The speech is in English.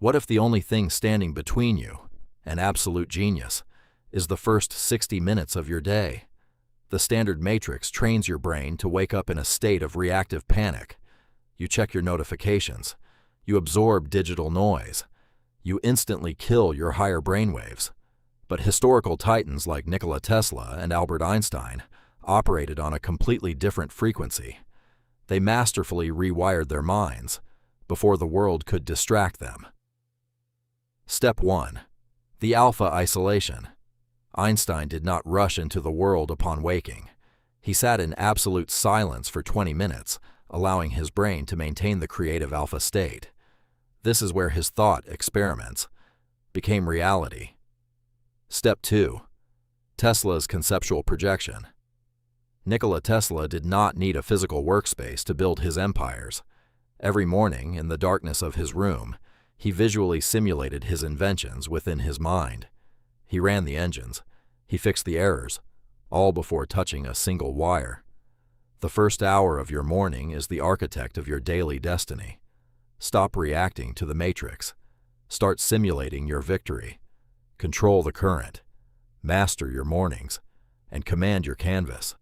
What if the only thing standing between you, an absolute genius, is the first 60 minutes of your day? The standard matrix trains your brain to wake up in a state of reactive panic. You check your notifications. You absorb digital noise. You instantly kill your higher brainwaves. But historical titans like Nikola Tesla and Albert Einstein operated on a completely different frequency. They masterfully rewired their minds before the world could distract them. Step 1. The alpha isolation. Einstein did not rush into the world upon waking. He sat in absolute silence for 20 minutes, allowing his brain to maintain the creative alpha state. This is where his thought experiments became reality. Step 2. Tesla's conceptual projection. Nikola Tesla did not need a physical workspace to build his empires. Every morning, in the darkness of his room, he visually simulated his inventions within his mind. He ran the engines. He fixed the errors, all before touching a single wire. The first hour of your morning is the architect of your daily destiny. Stop reacting to the matrix. Start simulating your victory. Control the current. Master your mornings. And command your canvas.